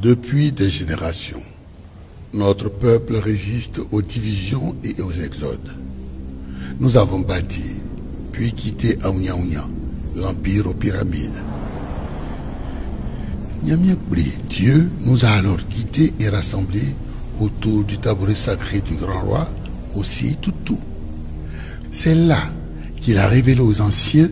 Depuis des générations, notre peuple résiste aux divisions et aux exodes. Nous avons bâti, puis quitté Aounia, l'empire aux pyramides. Nyamiakbri, Dieu nous a alors quittés et rassemblés autour du tabouret sacré du grand roi, aussi Toutou. C'est là qu'il a révélé aux anciens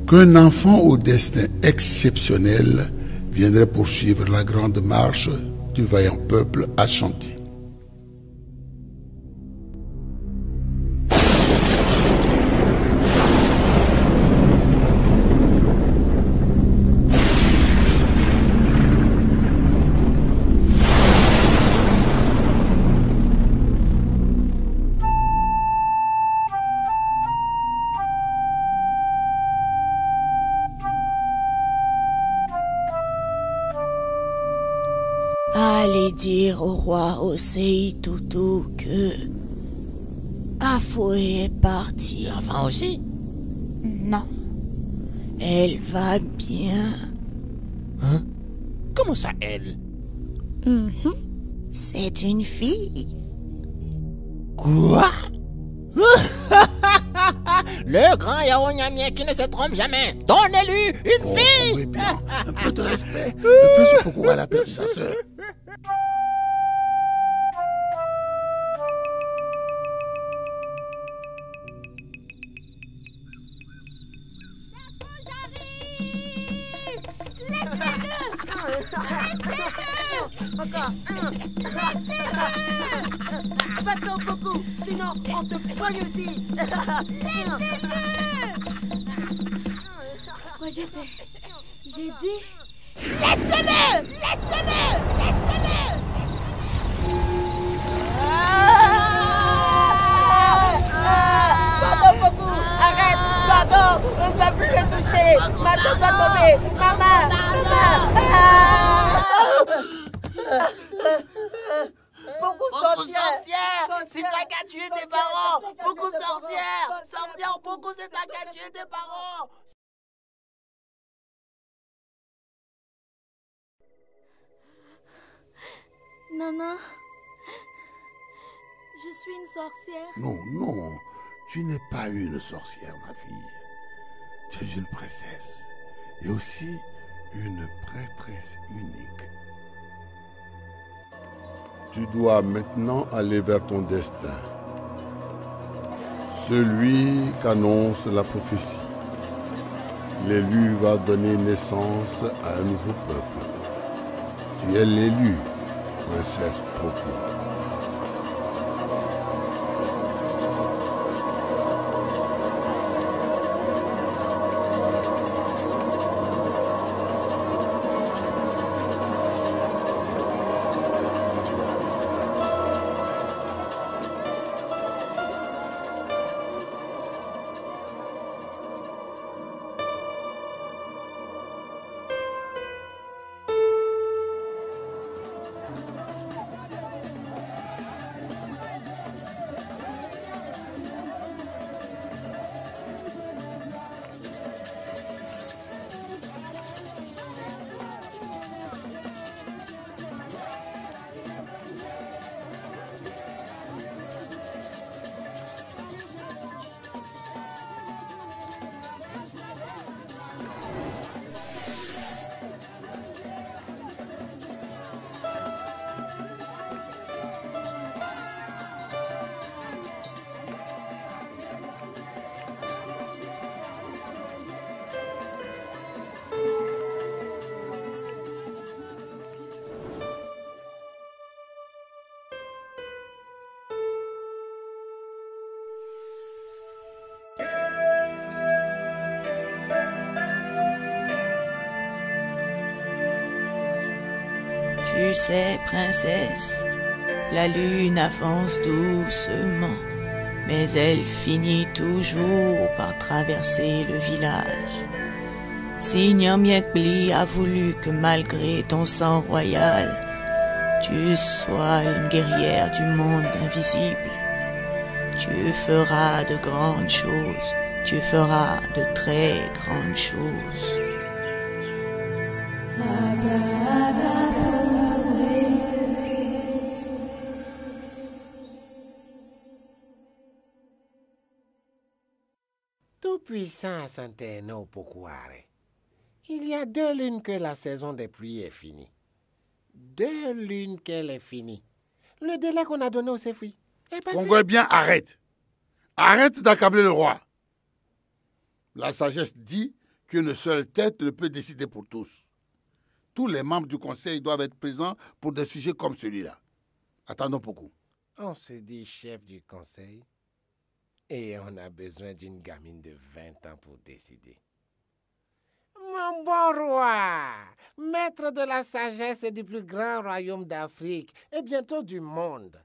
qu'un enfant au destin exceptionnel viendrait poursuivre la grande marche du vaillant peuple Ashanti. Allez dire au roi Osei Toutou que Afoué est partie. L'enfant aussi? Non. Elle va bien. Hein? Comment ça, elle? C'est une fille. Quoi? Le grand Yaonyamien qui ne se trompe jamais. Donnez-lui une fille! Oui, bien, un peu de respect. Le plus pourquoi elle a perdu sa sœur. Encore Va-t'en beaucoup, sinon on te poigne aussi. Quoi j'ai dit? Laissez-le. Pardon beaucoup, arrête, pardon, on ne va plus le toucher. Maman va tomber, maman. Beaucoup sorcières. C'est toi qui as tué tes parents. Beaucoup sorcières. Beaucoup c'est toi qui as tué tes parents. Nana, je suis une sorcière. Non, tu n'es pas une sorcière, ma fille. Tu es une princesse et aussi une prêtresse unique. Tu dois maintenant aller vers ton destin, celui qu'annonce la prophétie. L'élu va donner naissance à un nouveau peuple. Tu es l'élu, princesse Poku. Tu sais, princesse, la lune avance doucement, mais elle finit toujours par traverser le village. Si Nyamiakbli a voulu que malgré ton sang royal, tu sois une guerrière du monde invisible, tu feras de grandes choses, tu feras de très grandes choses. Tout-puissant Santeno Pokuare, il y a 2 lunes que la saison des pluies est finie. 2 lunes qu'elle est finie. Le délai qu'on a donné au Sefui est passé. Kongwe bien, arrête. Arrête d'accabler le roi. La sagesse dit qu'une seule tête ne peut décider pour tous. Tous les membres du conseil doivent être présents pour des sujets comme celui-là. Attendons beaucoup. On se dit chef du conseil et on a besoin d'une gamine de 20 ans pour décider. Mon bon roi, maître de la sagesse et du plus grand royaume d'Afrique et bientôt du monde,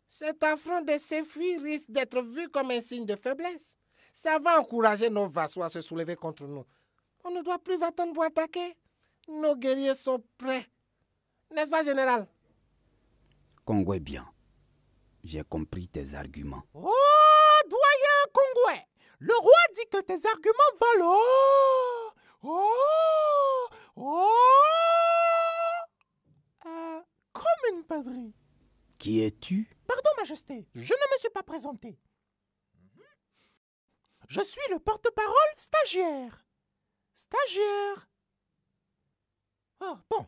cet affront de Sefui risque d'être vu comme un signe de faiblesse. Ça va encourager nos vassaux à se soulever contre nous. On ne doit plus attendre pour attaquer. Nos guerriers sont prêts. N'est-ce pas, général? Kongwe bien. J'ai compris tes arguments. Oh, doyen Kongwe, le roi dit que tes arguments valent. Comme une padrie. Qui es-tu? Pardon, Majesté, je ne me suis pas présenté. Je suis le porte-parole stagiaire. Stagiaire. Ah, bon,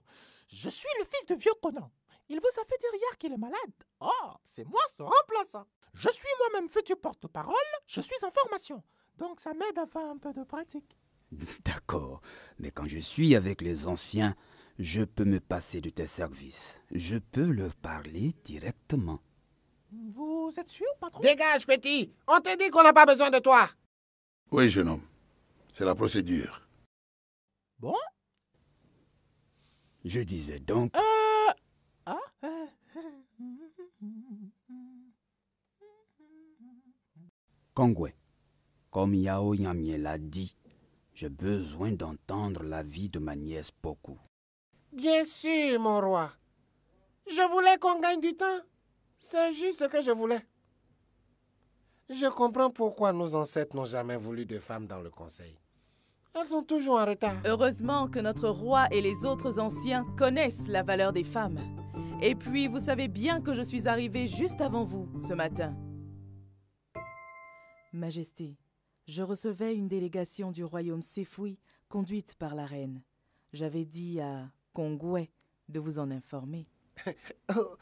je suis le fils de vieux Conan. Il vous a fait dire hier qu'il est malade. Oh, c'est moi son remplaçant. Je suis moi-même futur porte-parole, je suis en formation. Donc ça m'aide à faire un peu de pratique. D'accord, mais quand je suis avec les anciens, je peux me passer de tes services. Je peux leur parler directement. Vous êtes sûr, patron? Dégage, petit. On t'a dit qu'on n'a pas besoin de toi. Oui, jeune homme. C'est la procédure. Bon? Je disais donc... Kongwe, comme Yao Nyamie l'a dit, j'ai besoin d'entendre l'avis de ma nièce Poku. Bien sûr, mon roi. Je voulais qu'on gagne du temps. C'est juste ce que je voulais. Je comprends pourquoi nos ancêtres n'ont jamais voulu de femmes dans le conseil. Elles sont toujours en retard. Heureusement que notre roi et les autres anciens connaissent la valeur des femmes. Et puis, vous savez bien que je suis arrivé juste avant vous, ce matin. Majesté, je recevais une délégation du royaume Sefui, conduite par la reine. J'avais dit à Kongwe de vous en informer. Oh,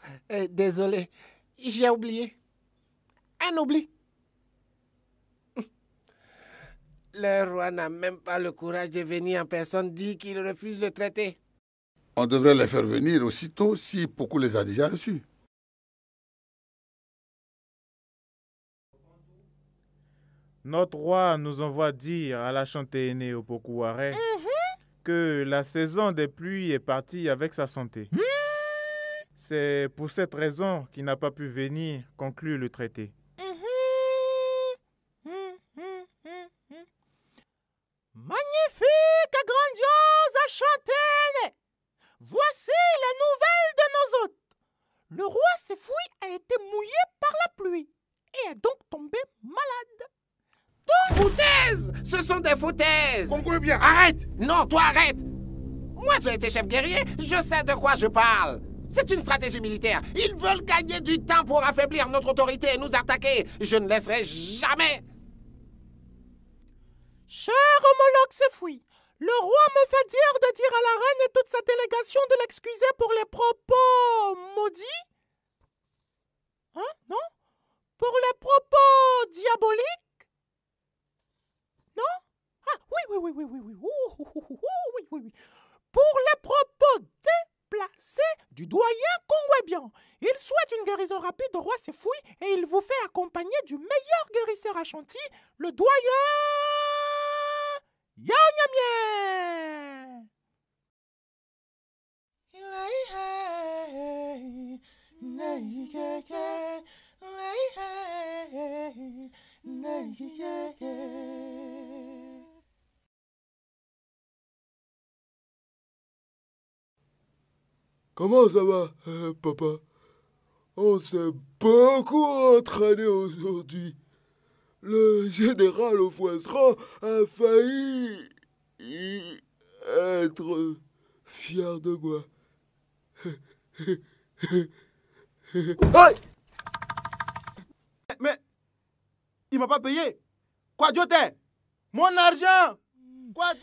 désolé, j'ai oublié. Un oubli. Le roi n'a même pas le courage de venir en personne dire qu'il refuse le traité. On devrait les faire venir aussitôt si Poku les a déjà reçus. Notre roi nous envoie dire à la chantéenne au Pokuare que la saison des pluies est partie avec sa santé. C'est pour cette raison qu'il n'a pas pu venir conclure le traité. Magnifique et grandiose Chantenne! Voici la nouvelle de nos hôtes. Le roi Sefui a été mouillé par la pluie et est donc tombé malade. Foutaises! Ce sont des foutaises! Kongwe bien, arrête! Non, toi arrête! Moi j'ai été chef guerrier, je sais de quoi je parle. C'est une stratégie militaire. Ils veulent gagner du temps pour affaiblir notre autorité et nous attaquer. Je ne laisserai jamais. Cher homologue Sefui, le roi me fait dire de dire à la reine et toute sa délégation de l'excuser pour les propos maudits. Hein? Non? Pour les propos diaboliques? Non? Ah, oui. Pour les propos déplacés du doyen Kongwebian. Il souhaite une guérison rapide au roi Sefui et il vous fait accompagner du meilleur guérisseur Ashanti, le doyen Yao Nyamie. Comment ça va, papa? On s'est beaucoup entraîné aujourd'hui. Le général au Foisseran a failli être fier de moi. Hey! Mais il m'a pas payé. Quoi, Dioté? Mon argent! Quoi,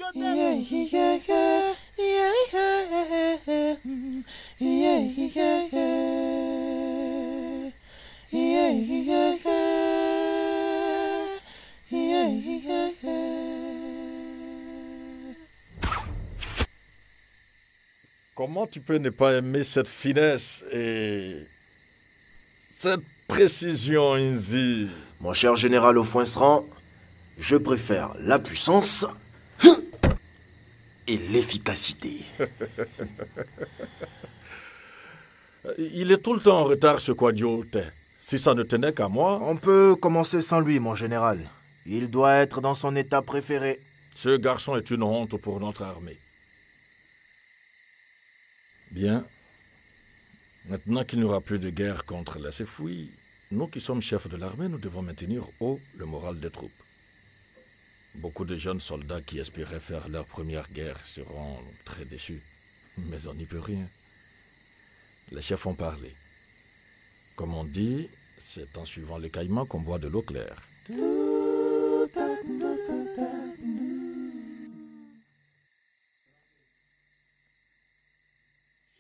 Comment tu peux ne pas aimer cette finesse et cette précision, Inzi? Mon cher général Ofoinceran, je préfère la puissance et l'efficacité. Il est tout le temps en retard, ce Quadiote. Si ça ne tenait qu'à moi... On peut commencer sans lui, mon général. Il doit être dans son état préféré. Ce garçon est une honte pour notre armée. Bien. Maintenant qu'il n'y aura plus de guerre contre la Sefwi, nous qui sommes chefs de l'armée, nous devons maintenir haut le moral des troupes. Beaucoup de jeunes soldats qui espéraient faire leur première guerre seront très déçus. Mais on n'y peut rien. Les chefs ont parlé. Comme on dit, c'est en suivant les caïmans qu'on boit de l'eau claire.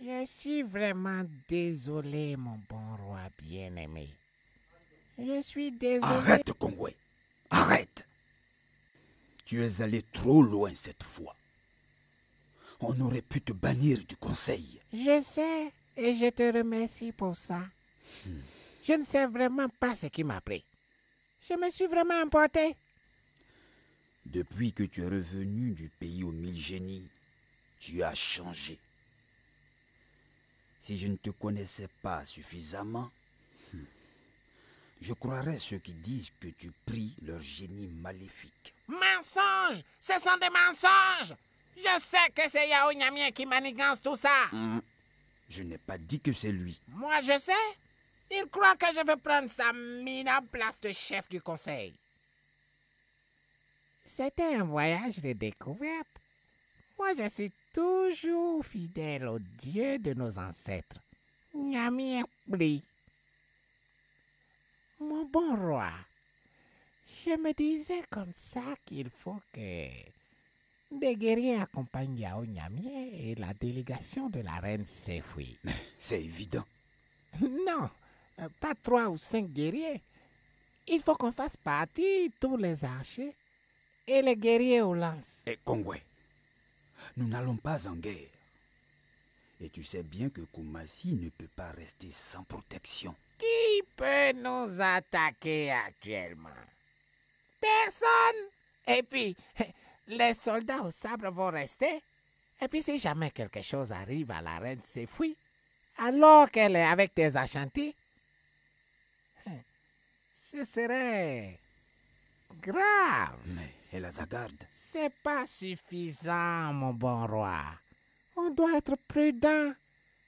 Je suis vraiment désolé, mon bon roi bien-aimé. Je suis désolé. Arrête, Kongwe. Arrête. Tu es allé trop loin cette fois. On aurait pu te bannir du conseil. Je sais, et je te remercie pour ça. Je ne sais vraiment pas ce qui m'a pris. Je me suis vraiment emporté. Depuis que tu es revenu du pays aux 1000 génies, tu as changé. Si je ne te connaissais pas suffisamment, je croirais ceux qui disent que tu pries leur génie maléfique. Mensonges! Ce sont des mensonges! Je sais que c'est Yao Nyamien qui manigance tout ça. Je n'ai pas dit que c'est lui. Moi, je sais. Il croit que je veux prendre sa minable place de chef du conseil. C'était un voyage de découverte. Moi, je suis toujours fidèle au Dieu de nos ancêtres. Nyamien prie. Mon bon roi, je me disais comme ça qu'il faut que des guerriers accompagnent Yao Nyamien et la délégation de la reine Sefwi. C'est évident. Non, pas 3 ou 5 guerriers. Il faut qu'on fasse partie tous les archers et les guerriers aux lances. Et Kongwe, nous n'allons pas en guerre. Et tu sais bien que Koumassi ne peut pas rester sans protection. Qui peut nous attaquer actuellement? Personne. Et puis, les soldats au sabre vont rester. Et puis, si jamais quelque chose arrive à la reine Sefwi, alors qu'elle est avec des Ashanti, ce serait grave. Mais elle a sa garde. C'est pas suffisant, mon bon roi. On doit être prudent.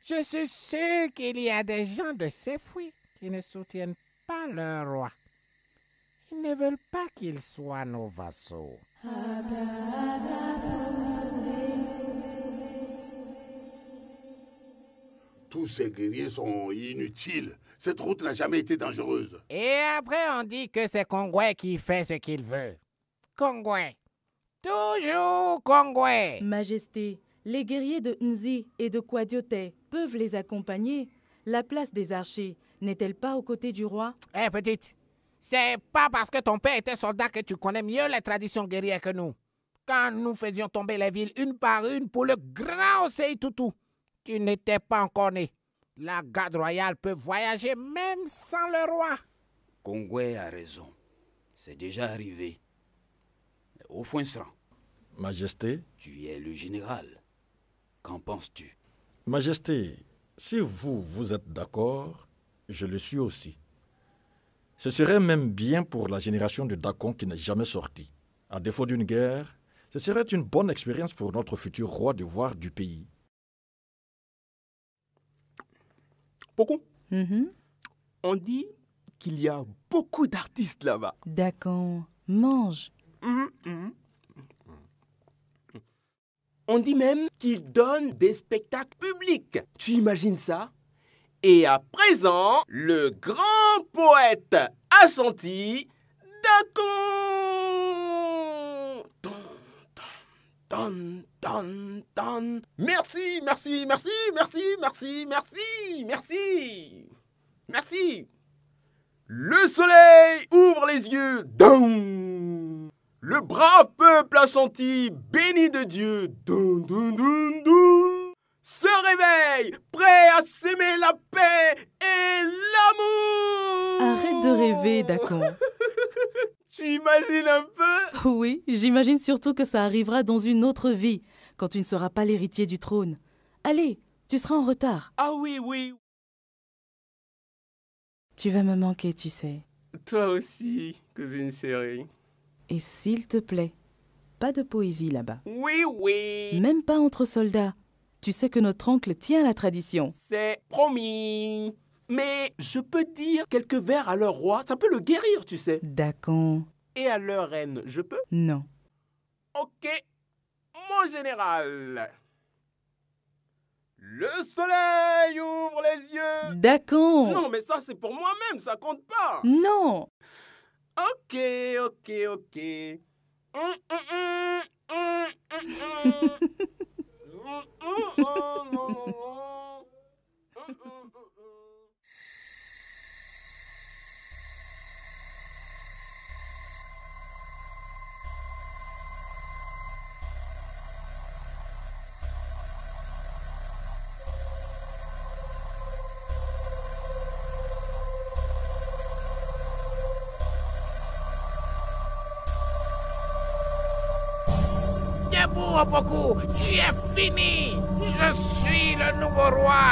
Je suis sûr qu'il y a des gens de Sefwi qui ne soutiennent pas leur roi. Ils ne veulent pas qu'ils soient nos vassaux. Tous ces guerriers sont inutiles. Cette route n'a jamais été dangereuse. Et après, on dit que c'est Kongwe qui fait ce qu'il veut. Kongwe. Toujours Kongwe. Majesté, les guerriers de Nzi et de Quadiote peuvent les accompagner. La place des archers n'est-elle pas aux côtés du roi? Eh, petite, c'est pas parce que ton père était soldat que tu connais mieux les traditions guerrières que nous. Quand nous faisions tomber les villes une par une pour le grand Osei Tutu, tu n'étais pas encore né. La garde royale peut voyager même sans le roi. Kongwe a raison. C'est déjà arrivé. Ofoinceran. Majesté. Tu es le général. Qu'en penses-tu? Majesté, si vous êtes d'accord, je le suis aussi. Ce serait même bien pour la génération de Dakon qui n'est jamais sortie. À défaut d'une guerre, ce serait une bonne expérience pour notre futur roi de voir du pays. Poko, on dit qu'il y a beaucoup d'artistes là-bas. Dakon, mange. On dit même qu'ils donnent des spectacles publics. Tu imagines ça? Et à présent, le grand poète Ashanti, Dakon. Don, don, don. Merci, merci, merci, merci, merci, merci, merci. Merci. Le soleil ouvre les yeux. Don. Le brave peuple assentis, béni de Dieu. Don, don, don, don. Se réveille, prêt à s'aimer la paix et l'amour. Arrête de rêver, Dacon. Tu imagines un peu? Oui, j'imagine surtout que ça arrivera dans une autre vie, quand tu ne seras pas l'héritier du trône. Allez, tu seras en retard. Ah oui, oui. Tu vas me manquer, tu sais. Toi aussi, cousine chérie. Et s'il te plaît, pas de poésie là-bas. Oui, oui. Même pas entre soldats. Tu sais que notre oncle tient à la tradition. C'est promis. Mais je peux dire quelques vers à leur roi, ça peut le guérir, tu sais. Dacon. Et à leur reine, je peux? Non. Ok, mon général. Le soleil ouvre les yeux. Dacon. Non, mais ça, c'est pour moi-même, ça compte pas. Non. Ok, ok, ok. Debout, Opoku, tu es fini. Je suis le nouveau roi.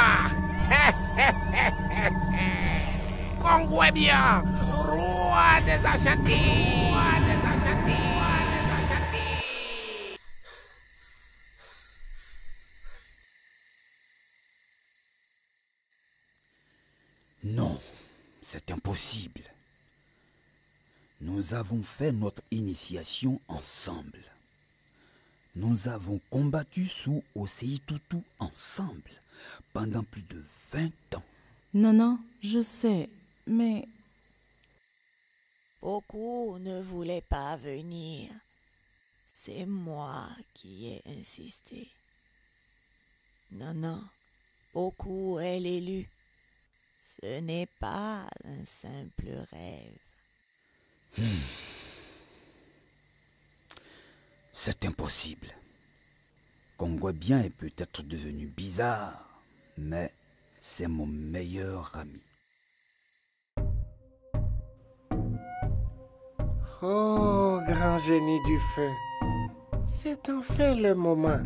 Kongwe bien, roi des Ashanti. Non, c'est impossible. Nous avons fait notre initiation ensemble. Nous avons combattu sous Osei-Tutu ensemble pendant plus de 20 ans. Non, je sais, mais... Beaucoup ne voulaient pas venir. C'est moi qui ai insisté. Non, beaucoup est l'élu. Ce n'est pas un simple rêve. C'est impossible. Kongwebien est peut-être devenu bizarre, mais c'est mon meilleur ami. Oh, grand génie du feu, c'est enfin le moment.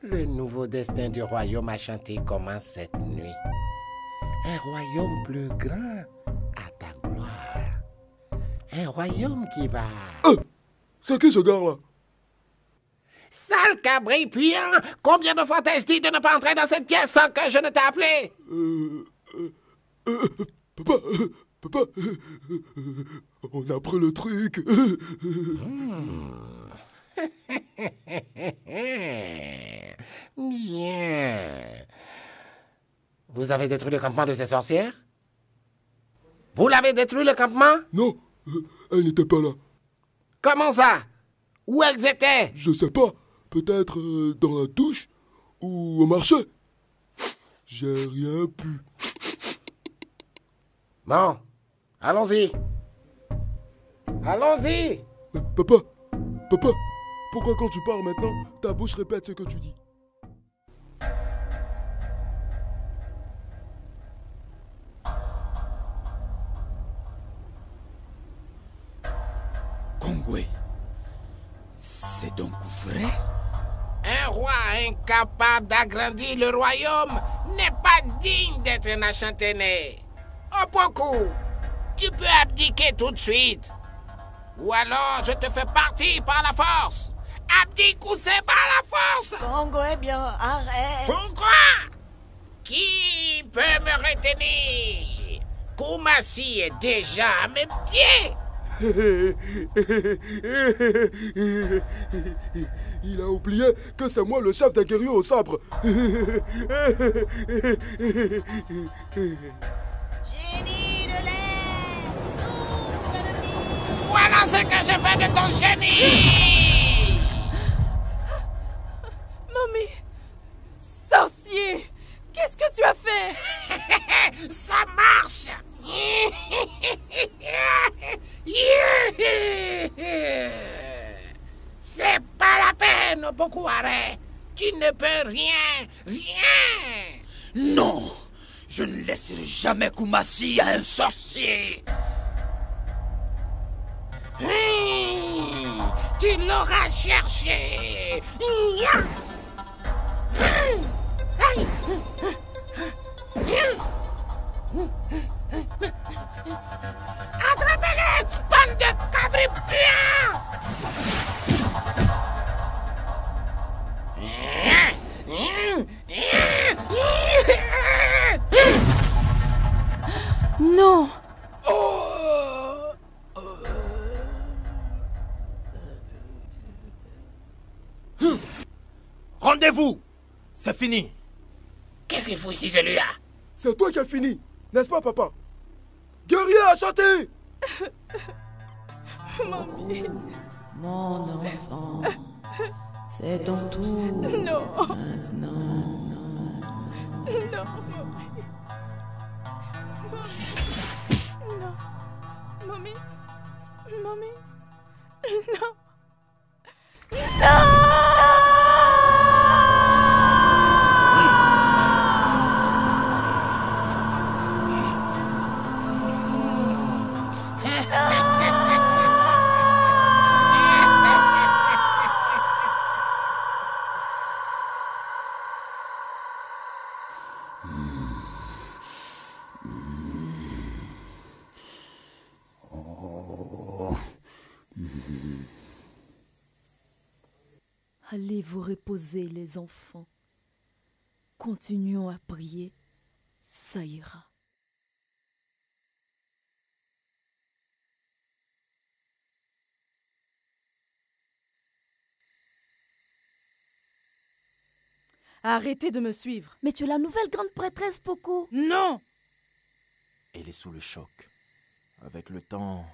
Le nouveau destin du royaume Ashanti commence cette nuit. Un royaume plus grand à ta gloire. Un royaume qui va... C'est qui ce gars-là? Sale cabri puant! Combien de fois t'ai-je dit de ne pas entrer dans cette pièce sans que je ne t'ai appelé? Papa, on a pris le truc. Bien. Vous avez détruit le campement de ces sorcières? Vous l'avez détruit le campement? Non, elles n'étaient pas là. Comment ça? Où elles étaient? Je sais pas. Peut-être dans la douche ou au marché. J'ai rien pu. Bon, allons-y. Allons-y. Papa, pourquoi quand tu parles maintenant, ta bouche répète ce que tu dis? Kongwe, c'est donc vrai? Un roi incapable d'agrandir le royaume n'est pas digne d'être un Ashanténé. Opoku, tu peux abdiquer tout de suite. Ou alors je te fais partir par la force. Abdique ou c'est par la force. Kongwe bien, arrête. Pourquoi? Qui peut me retenir? Kumasi est déjà à mes pieds. Il a oublié que c'est moi le chef des guerriers au sabre. Génie de l'air, souffle de vie. Voilà ce que je fais de ton génie. Dacon Pokuare, tu ne peux rien, rien. Non, je ne laisserai jamais Kumasi à un sorcier. Tu l'auras cherché. Attrapez-le, bande de cabripuants! Non! Rendez-vous! C'est fini! Qu'est-ce qu'il fout ici, celui-là? C'est toi qui as fini, n'est-ce pas, papa? Guerrier à chanter! Mamie. Mon enfant, c'est ton tour. Non. Maintenant. Non, mamie. Non. Mamie. Non. Non. Allez vous reposer, les enfants. Continuons à prier, ça ira. Arrêtez de me suivre. Mais tu es la nouvelle grande prêtresse, Poco. Non! Elle est sous le choc. Avec le temps,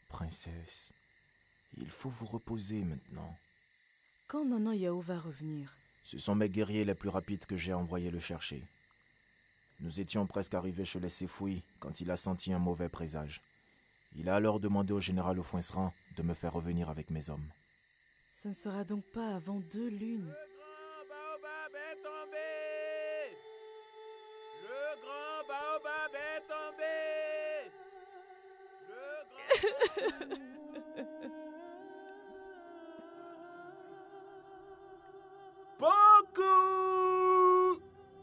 Princesse, il faut vous reposer maintenant. Quand Nana Yao va revenir? Ce sont mes guerriers les plus rapides que j'ai envoyé le chercher. Nous étions presque arrivés chez les Sefui quand il a senti un mauvais présage. Il a alors demandé au général Ofuensran de me faire revenir avec mes hommes. Ce ne sera donc pas avant 2 lunes. Le grand baobab est tombé.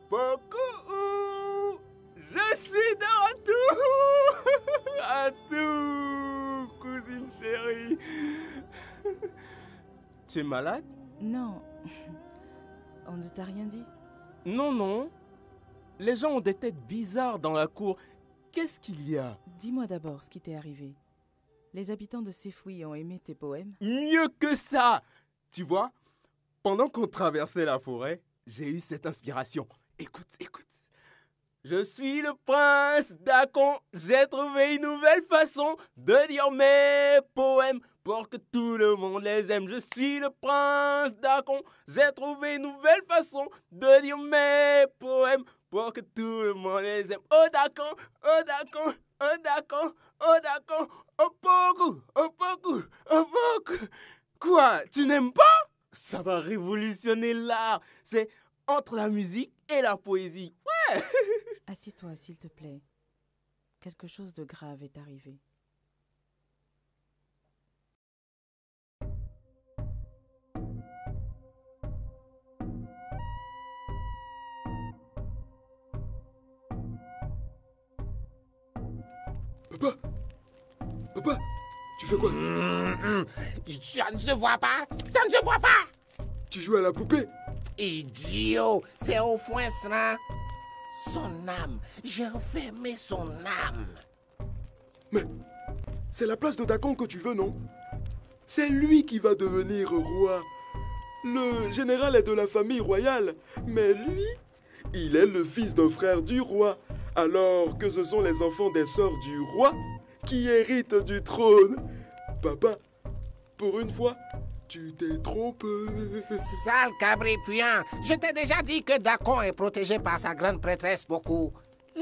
Beaucoup, je suis de retour. À tout, cousine chérie. Tu es malade? Non. On ne t'a rien dit? Non, non. Les gens ont des têtes bizarres dans la cour. Qu'est-ce qu'il y a? Dis-moi d'abord ce qui t'est arrivé. Les habitants de Sefui ont aimé tes poèmes? Mieux que ça! Tu vois, pendant qu'on traversait la forêt, j'ai eu cette inspiration. Écoute, écoute. Je suis le prince Dacon. J'ai trouvé une nouvelle façon de dire mes poèmes pour que tout le monde les aime. Je suis le prince Dacon. J'ai trouvé une nouvelle façon de dire mes poèmes pour que tout le monde les aime. Oh Dacon, oh Dacon, oh Dacon, oh Dacon, oh Poku, oh Poku, oh Poku. Quoi, tu n'aimes pas? Ça va révolutionner l'art. C'est entre la musique et la poésie. Ouais. Assieds-toi, s'il te plaît. Quelque chose de grave est arrivé. Papa! Papa! Tu fais quoi? Ça ne se voit pas! Ça ne se voit pas! Tu joues à la poupée? Idiot! C'est Ofuensran! Son âme! J'ai enfermé son âme! Mais c'est la place de Dacon que tu veux, non? C'est lui qui va devenir roi. Le général est de la famille royale, mais lui, il est le fils d'un frère du roi, alors que ce sont les enfants des sœurs du roi qui héritent du trône. Papa, pour une fois, tu t'es trompé. Sale cabripuant! Je t'ai déjà dit que Dacon est protégé par sa grande prêtresse beaucoup.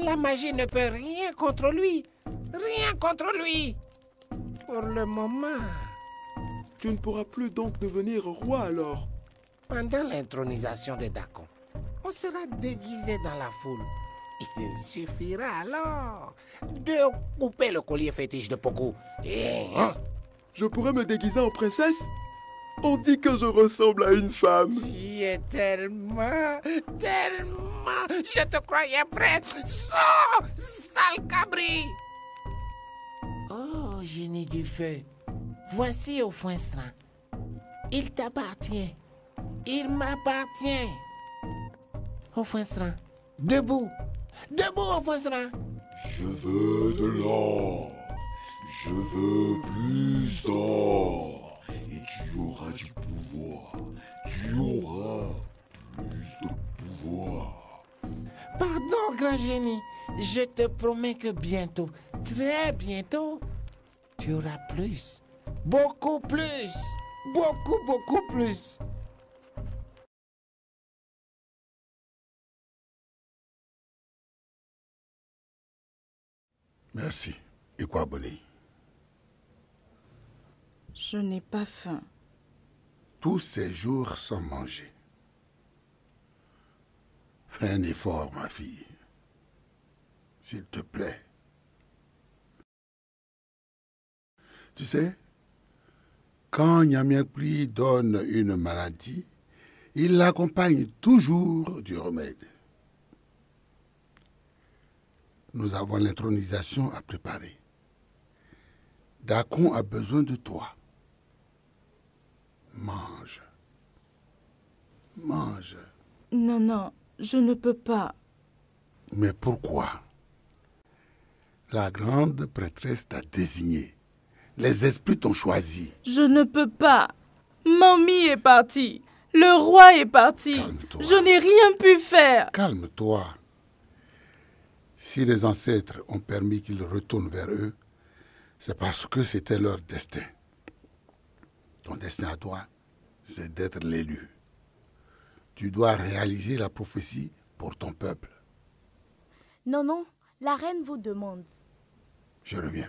La magie ne peut rien contre lui. Rien contre lui. Pour le moment. Tu ne pourras plus donc devenir roi alors. Pendant l'intronisation de Dakon, on sera déguisé dans la foule. Il suffira alors de couper le collier fétiche de Poku. Et... Je pourrais me déguiser en princesse? On dit que je ressemble à une femme. Tu es tellement... Je te croyais prêt. Sors, sale cabri. Oh, génie du feu. Voici au foincerin. Il t'appartient. Il m'appartient. Au foincerin. Debout. Debout au foincerin. Je veux de l'or. Je veux plus d'or. Et tu auras du pouvoir. Tu auras plus de pouvoir. Pardon, grand génie. Je te promets que bientôt, très bientôt, tu auras plus. Beaucoup plus. Beaucoup, beaucoup plus. Merci. Et quoi, Bonnie? Je n'ai pas faim. Tous ces jours sans manger. Fais un effort, ma fille. S'il te plaît. Tu sais, quand Nyamiakpli donne une maladie, il l'accompagne toujours du remède. Nous avons l'intronisation à préparer. Dakon a besoin de toi. Mange. Mange. Non, non, je ne peux pas. Mais pourquoi? La grande prêtresse t'a désigné. Les esprits t'ont choisi. Je ne peux pas. Mamie est partie. Le roi est parti. Calme-toi. Je n'ai rien pu faire. Calme-toi. Si les ancêtres ont permis qu'ils retournent vers eux, c'est parce que c'était leur destin. Ton destin à toi, c'est d'être l'élu. Tu dois réaliser la prophétie pour ton peuple. Non, non, la reine vous demande. Je reviens.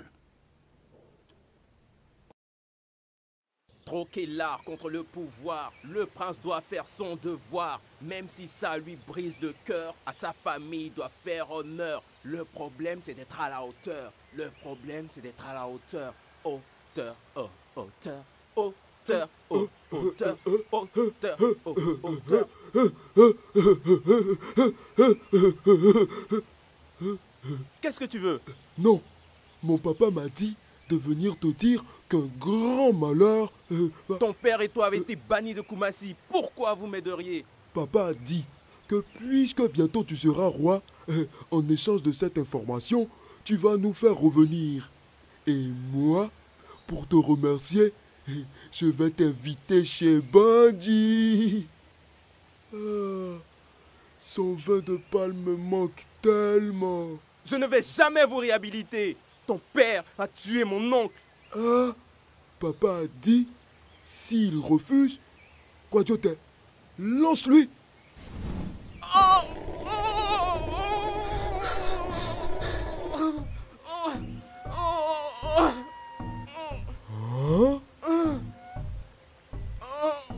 Troquer l'art contre le pouvoir, le prince doit faire son devoir, même si ça lui brise le cœur, à sa famille doit faire honneur. Le problème c'est d'être à la hauteur, le problème c'est d'être à la hauteur. Hauteur, oh, hauteur, hauteur, oh, hauteur, hauteur, oh, hauteur. Qu'est-ce que tu veux? Non, mon papa m'a dit de venir te dire qu'un grand malheur... Ton père et toi avez été bannis de Kumasi. Pourquoi vous m'aideriez? Papa a dit que puisque bientôt tu seras roi, en échange de cette information, tu vas nous faire revenir. Et moi, pour te remercier, je vais t'inviter chez Bandji. Son vin de palme me manque tellement. Je ne vais jamais vous réhabiliter. Ton père a tué mon oncle. Ah, papa a dit, s'il refuse, Kwadjote, lance-lui.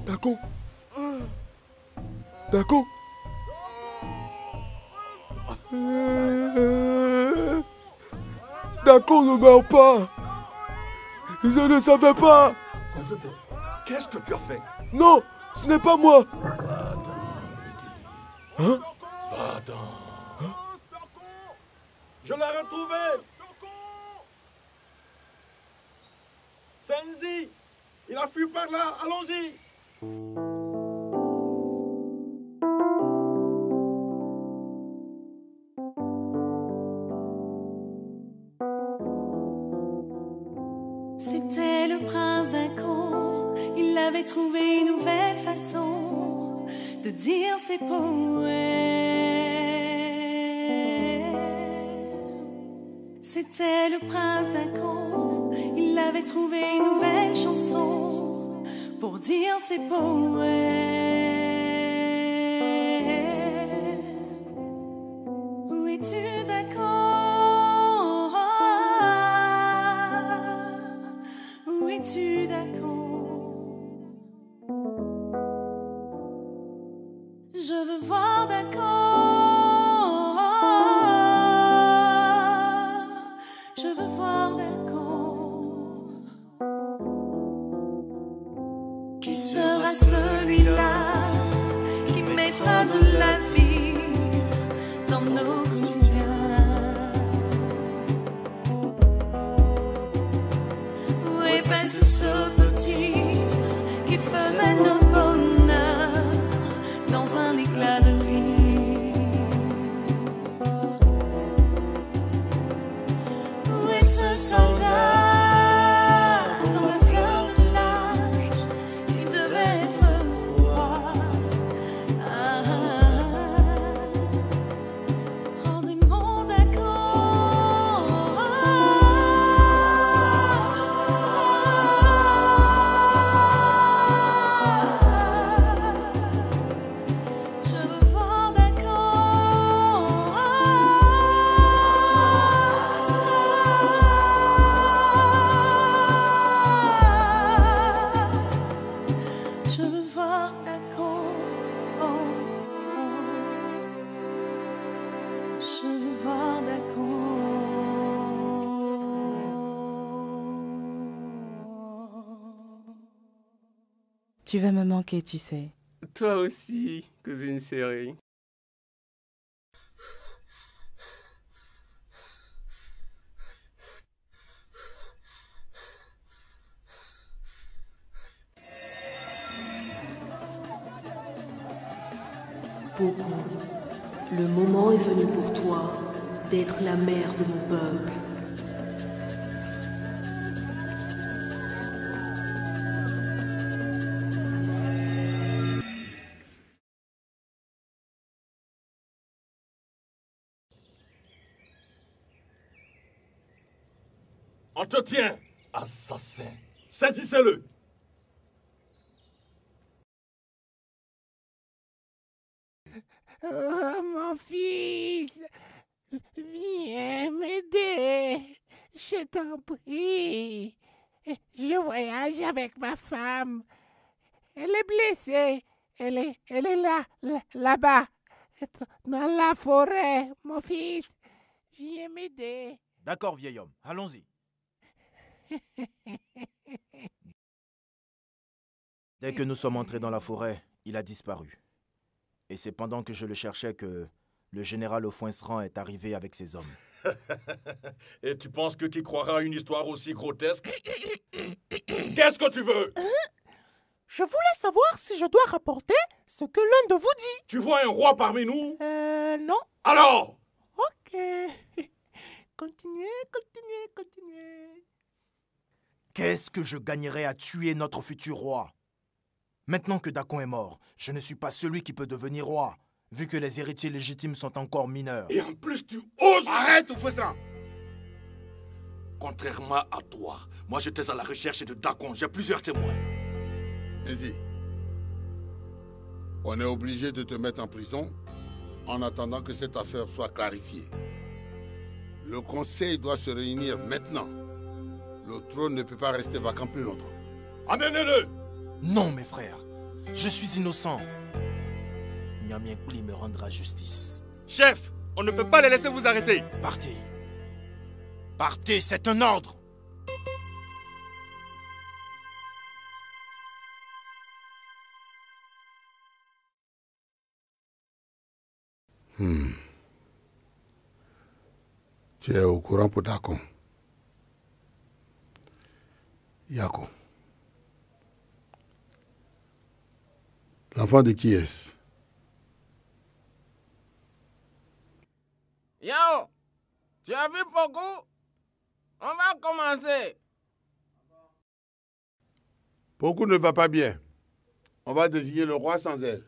Dakon. Dakon. Dakon ne meurt pas. Je ne savais pas. Qu'est-ce que tu as fait? Non, ce n'est pas moi. Va-t'en, petit. Hein? Va-t'en. Hein? Je l'ai retrouvé. Senzi, il a fui par là. Allons-y. C'était le prince Dakon. Il avait trouvé une nouvelle façon de dire ses poèmes. C'était le prince Dakon. Il avait trouvé une nouvelle chanson pour dire ses poèmes. Où es-tu d'accord? Où es-tu d'accord? Je veux voir d'accord. Je veux voir d'accord. Qui sera celui-là qui mettra de la vie dans nos quotidiens? Où est passé ce petit qui faisait notre bonheur dans un éclat de vie? Où est ce soldat dans la fleur de l'âge qui devait être roi? Rendez-moi d'accord. Je veux voir d'accord. Je veux voir d'accord. Je veux voir d'accord. Tu vas me manquer, tu sais. Toi aussi, cousine chérie. Beaucoup. Le moment est venu pour toi d'être la mère de mon peuple. On te tient, assassin. Saisissez-le. Oh, mon fils, viens m'aider, je t'en prie. Je voyage avec ma femme. Elle est blessée. Elle est là-bas, dans la forêt, mon fils. Viens m'aider. D'accord, vieil homme, allons-y. Dès que nous sommes entrés dans la forêt, il a disparu. Et c'est pendant que je le cherchais que le général Aufoinceran est arrivé avec ses hommes. Et tu penses que qui croira à une histoire aussi grotesque? Qu'est-ce que tu veux? Je voulais savoir si je dois rapporter ce que l'un de vous dit. Tu vois un roi parmi nous? Non. Alors? Ok. Continuez. Qu'est-ce que je gagnerais à tuer notre futur roi? Maintenant que Dacon est mort, je ne suis pas celui qui peut devenir roi, vu que les héritiers légitimes sont encore mineurs. Et en plus, tu oses... Arrête, Aufoinceran! Contrairement à toi, moi j'étais à la recherche de Dacon. J'ai plusieurs témoins. Vas-y. On est obligé de te mettre en prison en attendant que cette affaire soit clarifiée. Le conseil doit se réunir maintenant. Le trône ne peut pas rester vacant plus longtemps. Amenez-le! Non, mes frères, je suis innocent. Nyamienkouli me rendra justice. Chef, on ne peut pas les laisser vous arrêter. Partez. Partez, c'est un ordre. Tu es au courant pour Dacon. Yako. L'enfant de qui est-ce? Yo, tu as vu beaucoup? On va commencer. Beaucoup ne va pas bien. On va désigner le roi sans elle.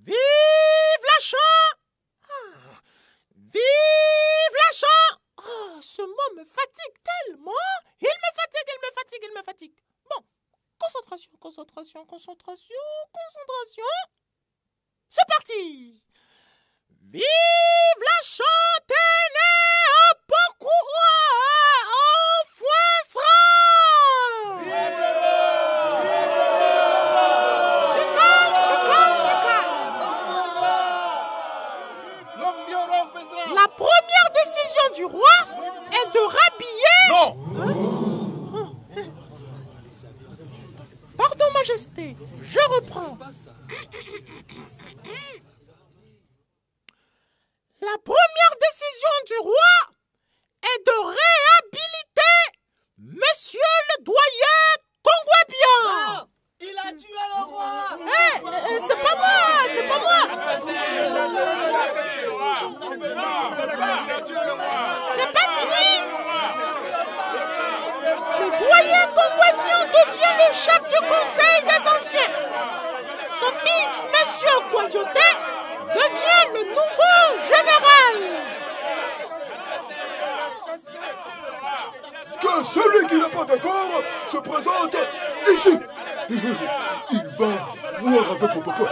Vive la chant! Vive la chant! Oh, ce mot me fatigue tellement. Il me fatigue. me fatigue. Bon, concentration, concentration, concentration, concentration. C'est parti! Vive la Chantaignée au Pocouroy, au Fouesseran! Vive le roi! Du calme, du calme, du calme. La première décision du roi est de rhabiller... Non! Pardon, Majesté, je reprends. La première décision du roi est de réhabiliter Monsieur le doyen Kongwebia. Non, il a tué le roi. C'est pas moi, c'est pas moi. C'est pas fini. Le doyen Kongwebia devient le chef du conseil des anciens. Son fils, Monsieur Kwadioté, devient le nouveau général. Que celui qui n'est pas d'accord se présente ici. Il va voir avec mon papa.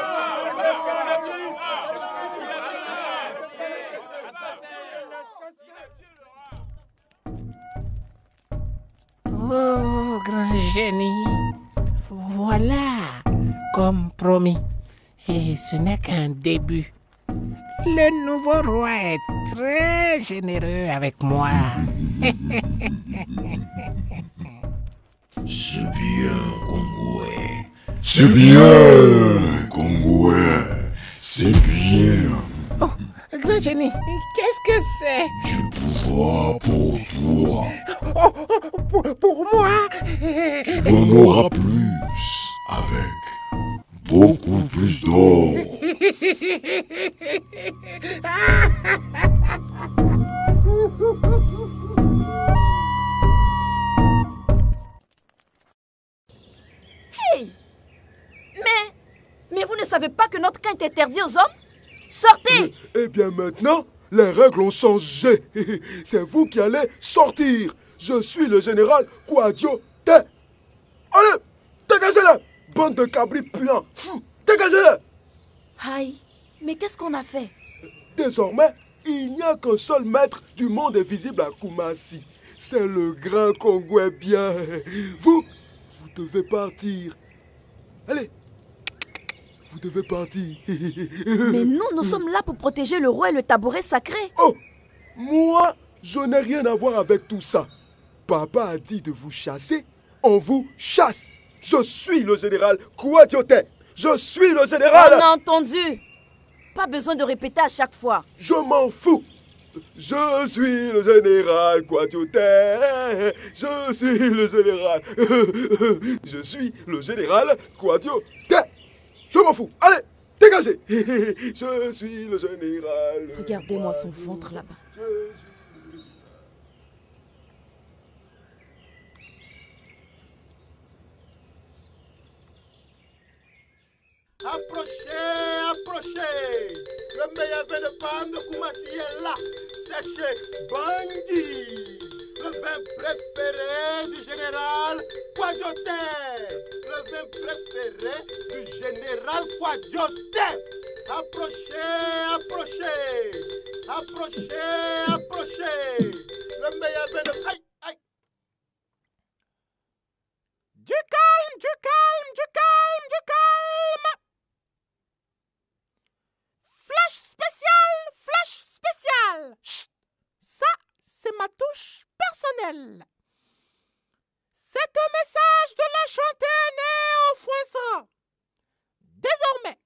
Oh, grand génie, voilà, comme promis. Et ce n'est qu'un début. Le nouveau roi est très généreux avec moi. C'est bien, Kongwé. C'est bien, Kongwé. C'est bien. Oh, grand génie, qu'est-ce que c'est? Du pouvoir pour toi. Oh, pour moi? Tu en auras plus avec beaucoup plus d'or. Hey! Mais vous ne savez pas que notre camp est interdit aux hommes? Sortez! Eh bien maintenant, les règles ont changé. C'est vous qui allez sortir. Je suis le général Kwadioté. Allez, dégagez-les, bande de cabris puants. Dégagez-les. Aïe, mais qu'est-ce qu'on a fait? Désormais, il n'y a qu'un seul maître du monde invisible à Kumasi. C'est le grand Kongwebia. Vous devez partir. Allez, vous devez partir. Mais nous sommes là pour protéger le roi et le tabouret sacré. Oh, moi, je n'ai rien à voir avec tout ça. Papa a dit de vous chasser, on vous chasse. Je suis le général Kwadioté. Je suis le général... On a entendu. Pas besoin de répéter à chaque fois. Je m'en fous. Je suis le général Kwadioté. Je suis le général. Je suis le général Kwadioté. Je m'en fous. Allez, dégagez. Je suis le général. Regardez-moi son ventre là-bas. Approchez, approchez. Le meilleur vin de panne de Kumasi est là. C'est chez Bangui. Le vin préféré du général Kwadioté. Le vin préféré du général Kwadioté. Approchez, approchez. Approchez, approchez. Le meilleur vin de... Aïe, aïe. Du calme, du calme, du calme, du calme. Flash spécial. Chut. Ça, c'est ma touche personnelle. C'est un message de la Chantaignée au Fouesseran. Désormais,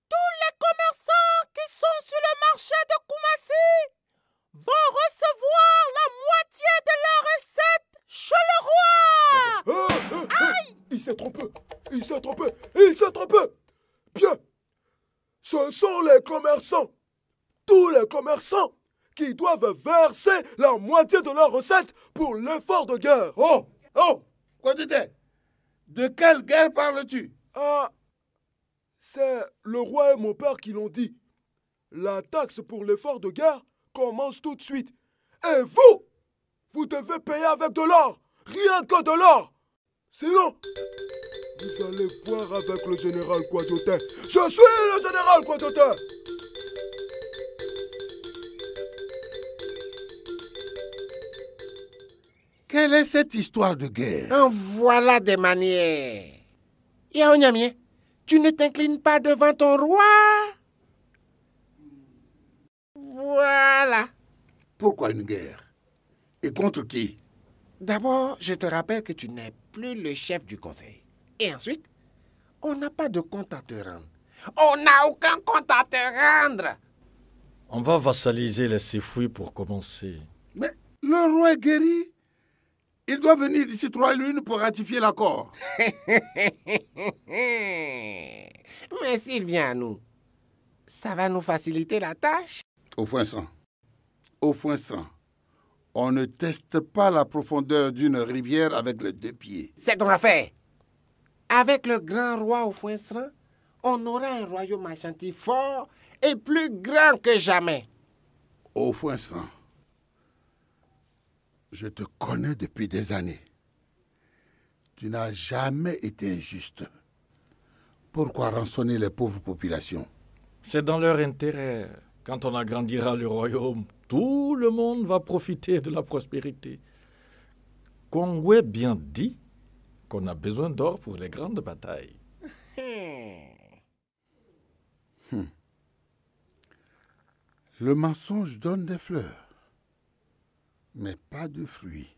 tous les commerçants qui sont sur le marché de Kumasi vont recevoir la moitié de leur recette chez le roi. Aïe! Il s'est trompé. Il s'est trompé. Il s'est trompé. Bien. Ce sont les commerçants, tous les commerçants, qui doivent verser la moitié de leur recette pour l'effort de guerre. Oh, Kwadioté, de quelle guerre parles-tu? Ah, c'est le roi et mon père qui l'ont dit. La taxe pour l'effort de guerre commence tout de suite. Et vous devez payer avec de l'or. Rien que de l'or. Sinon, vous allez voir avec le général Quajotin. Je suis le général Quajotin. Quelle est cette histoire de guerre? En voilà des manières. Yaonyamien, tu ne t'inclines pas devant ton roi? Voilà. Pourquoi une guerre? Et contre qui? D'abord, je te rappelle que tu n'es plus le chef du conseil. Et ensuite, on n'a pas de compte à te rendre. On n'a aucun compte à te rendre. On va vassaliser les Sefui pour commencer. Mais le roi est guéri. Il doit venir d'ici 3 lunes pour ratifier l'accord. Mais s'il vient à nous, ça va nous faciliter la tâche. Au foin sang, on ne teste pas la profondeur d'une rivière avec les 2 pieds. C'est ton affaire. Avec le grand roi au foin sang, on aura un royaume Ashanti fort et plus grand que jamais. Au foin sang, je te connais depuis des années. Tu n'as jamais été injuste. Pourquoi rançonner les pauvres populations? C'est dans leur intérêt. Quand on agrandira le royaume, tout le monde va profiter de la prospérité. Kongwe bien dit qu'on a besoin d'or pour les grandes batailles. Le mensonge donne des fleurs, mais pas de fruits.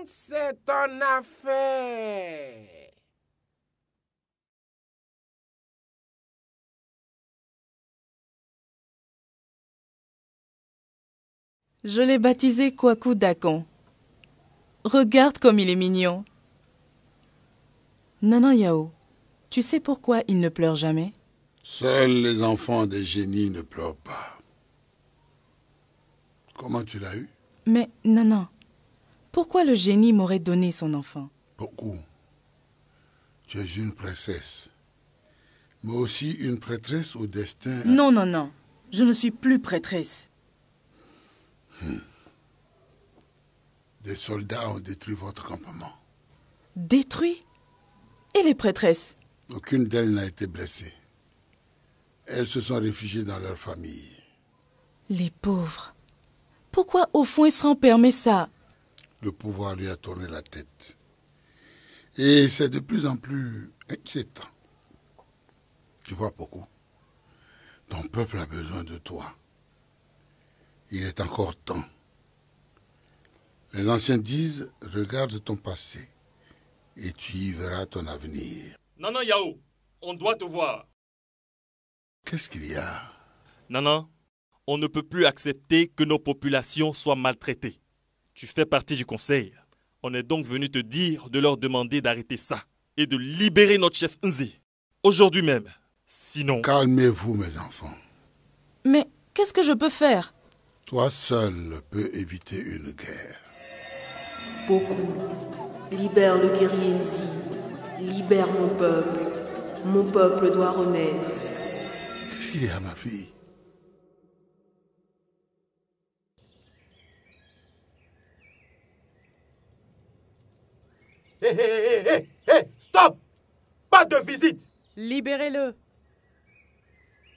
C'est ton affaire. Je l'ai baptisé Kwaku Dakon. Regarde comme il est mignon. Nana Yao, tu sais pourquoi il ne pleure jamais? Seuls les enfants des génies ne pleurent pas. Comment tu l'as eu? Mais Nana, pourquoi le génie m'aurait donné son enfant? Beaucoup. Tu es une princesse, mais aussi une prêtresse au destin... Non, non, non. Je ne suis plus prêtresse. Des soldats ont détruit votre campement. Détruit? Et les prêtresses? Aucune d'elles n'a été blessée. Elles se sont réfugiées dans leur famille. Les pauvres. Pourquoi Ofoinsan permet ça? Le pouvoir lui a tourné la tête. Et c'est de plus en plus inquiétant. Tu vois, Poko, ton peuple a besoin de toi. Il est encore temps. Les anciens disent, regarde ton passé et tu y verras ton avenir. Nana Yao, on doit te voir. Qu'est-ce qu'il y a? Nana, on ne peut plus accepter que nos populations soient maltraitées. Tu fais partie du conseil. On est donc venu te dire de leur demander d'arrêter ça et de libérer notre chef Nzi. Aujourd'hui même. Sinon... Calmez-vous, mes enfants. Mais qu'est-ce que je peux faire? Toi seul peux éviter une guerre. Beaucoup. Libère le guerrier Nzi. Libère mon peuple. Mon peuple doit renaître. Qu'est-ce qu'il y a, ma fille? Hé, stop! Pas de visite! Libérez-le.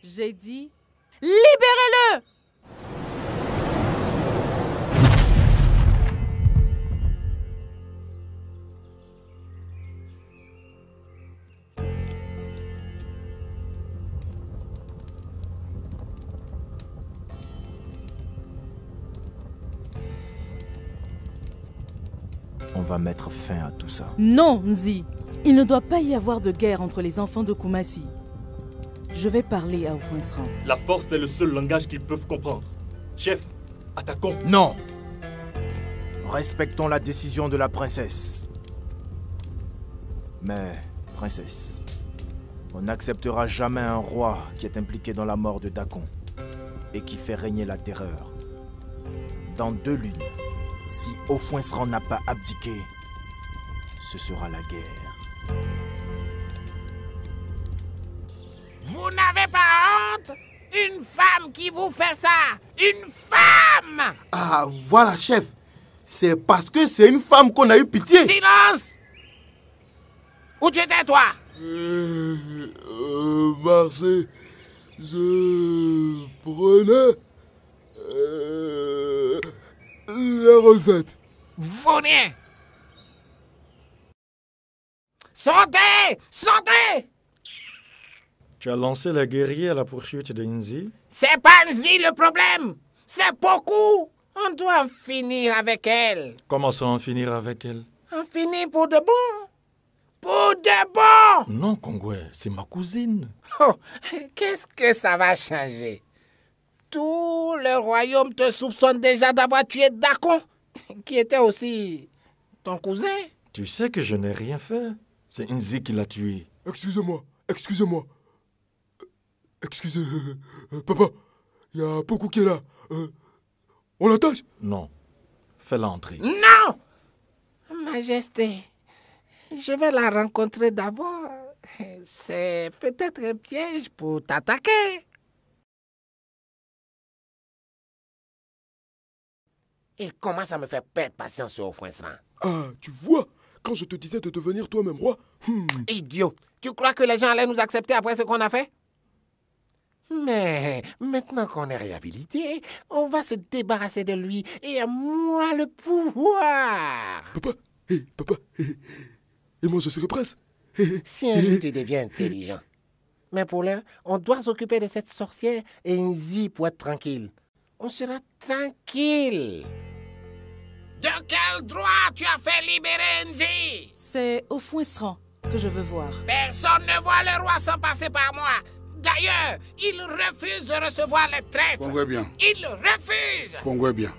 J'ai dit, libérez-le! On va mettre fin à tout ça. Non, Nzi. Il ne doit pas y avoir de guerre entre les enfants de Kumasi. Je vais parler à Ofoinsan. La force est le seul langage qu'ils peuvent comprendre. Chef, attaquons. Non! Respectons la décision de la princesse. Mais, princesse, on n'acceptera jamais un roi qui est impliqué dans la mort de Dakon et qui fait régner la terreur. Dans 2 lunes, si Ofoinsan n'a pas abdiqué, ce sera la guerre. Vous n'avez pas honte? Une femme qui vous fait ça! Une femme! Ah, voilà, chef. c'est parce que c'est une femme qu'on a eu pitié. Silence! Où tu étais, toi? Marseille, je prenais la recette. Venez! Sortez! Sortez! Tu as lancé la guerrier à la poursuite de Nzi? C'est pas Nzi le problème! C'est beaucoup! On doit en finir avec elle. Comment ça en finir avec elle? En finir pour de bon! Pour de bon! Non, Kongwe, c'est ma cousine. Oh, qu'est-ce que ça va changer? Tout le royaume te soupçonne déjà d'avoir tué Dakon, qui était aussi ton cousin. Tu sais que je n'ai rien fait. C'est Nzi qui l'a tué. Excusez-moi, excusez-moi. Excusez, papa, il y a beaucoup qui est là. On l'attache? Non, fais-la entrer. Non! Majesté, je vais la rencontrer d'abord. C'est peut-être un piège pour t'attaquer. Il commence à me faire perdre patience sur Fouensran. Ah, tu vois, quand je te disais de devenir toi-même roi... Idiot, tu crois que les gens allaient nous accepter après ce qu'on a fait? Mais maintenant qu'on est réhabilité, on va se débarrasser de lui et à moi le pouvoir. Papa, et moi je serai prince. Si un jour tu deviens intelligent. Mais pour l'heure, on doit s'occuper de cette sorcière et Nzi pour être tranquille. On sera tranquille. De quel droit tu as fait libérer Nzi? C'est au Fouensran que je veux voir. Personne ne voit le roi sans passer par moi. D'ailleurs, il refuse de recevoir les traîtres. Kongwe bien. Il refuse. Kongwe bien.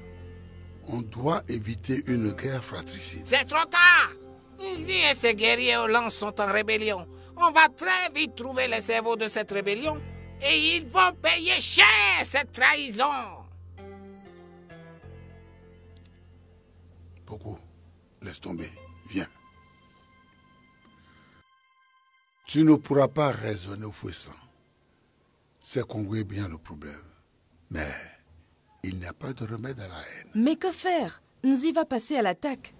On doit éviter une guerre fratricide. C'est trop tard. Nzi et ses guerriers aux lances sont en rébellion. On va très vite trouver les cerveaux de cette rébellion et ils vont payer cher cette trahison. Beaucoup. Laisse tomber. Viens. Tu ne pourras pas raisonner au Fouessan. C'est Kongwe bien le problème. Mais il n'y a pas de remède à la haine. Mais que faire? Nzi va passer à l'attaque.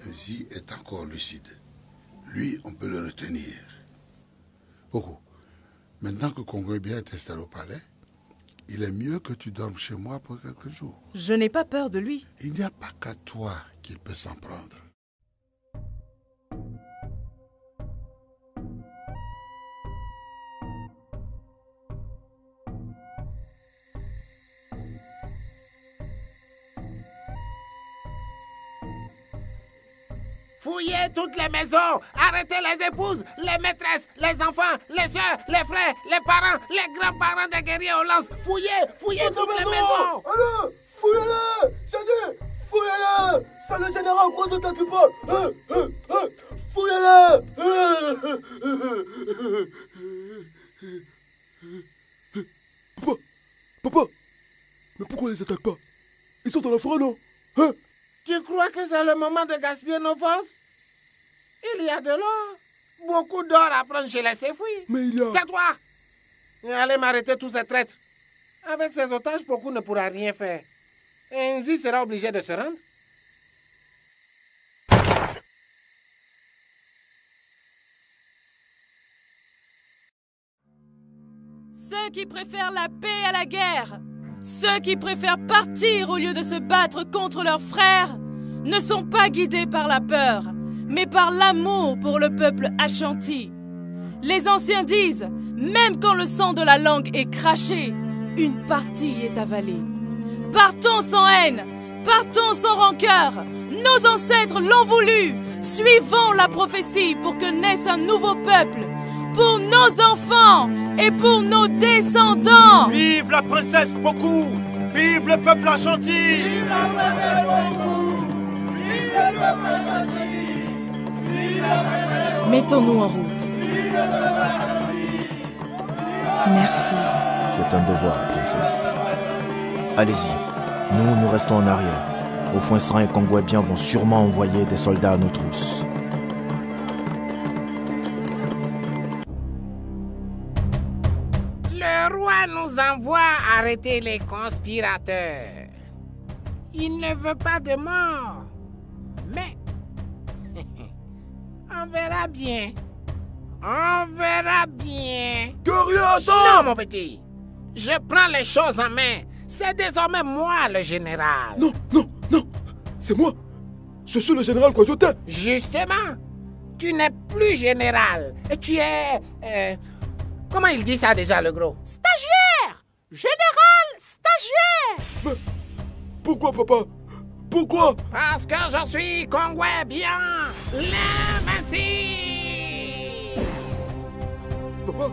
Nzi est encore lucide. Lui, on peut le retenir. Beaucoup. Maintenant que Kongwe bien est installé au palais, il est mieux que tu dormes chez moi pour quelques jours. Je n'ai pas peur de lui. Il n'y a pas qu'à toi qu'il peut s'en prendre. Fouillez toutes les maisons, arrêtez les épouses, les maîtresses, les enfants, les soeurs, les frères, les parents, les grands-parents des guerriers aux lances. Fouillez toutes les maisons. Allez, fouillez-les, j'ai dit, fouillez-les. C'est le général Croisota qui parle. Fouillez-les. Papa, mais pourquoi on les attaque pas? Ils sont dans la forêt, non? Tu crois que c'est le moment de gaspiller nos forces? Il y a de l'or. Beaucoup d'or à prendre chez les Sefouis. Mais il y a... Tais-toi! Et allez m'arrêter tous ces traîtres. Avec ces otages, beaucoup ne pourra rien faire. Et Nzi sera obligé de se rendre. Ceux qui préfèrent la paix à la guerre, ceux qui préfèrent partir au lieu de se battre contre leurs frères, ne sont pas guidés par la peur, mais par l'amour pour le peuple Ashanti. Les anciens disent, même quand le sang de la langue est craché, une partie est avalée. Partons sans haine, partons sans rancœur. Nos ancêtres l'ont voulu. Suivons la prophétie pour que naisse un nouveau peuple, pour nos enfants et pour nos descendants. Vive la princesse Pokou! Vive le peuple Ashanti! Vive la princesse Pokou! Vive le peuple Ashanti! Vive la princesse Pokou! Mettons-nous en route. Vive le peuple Ashanti! Merci. C'est un devoir, princesse. Allez-y, nous restons en arrière. Au Fouensran et Kongwe-Bien vont sûrement envoyer des soldats à nos trousses. Le roi nous envoie arrêter les conspirateurs. Il ne veut pas de mort. On verra bien. On verra bien. Guerrier, ça! Non, mon petit. Je prends les choses en main. C'est désormais moi le général. Non, non, non. C'est moi. Je suis le général Coyote. Justement, tu n'es plus général. Tu es... comment il dit ça déjà, le gros? Stagiaire! Général stagiaire! Mais pourquoi, papa? Pourquoi? Parce que je suis Kongwe bien l'invincible. Papa,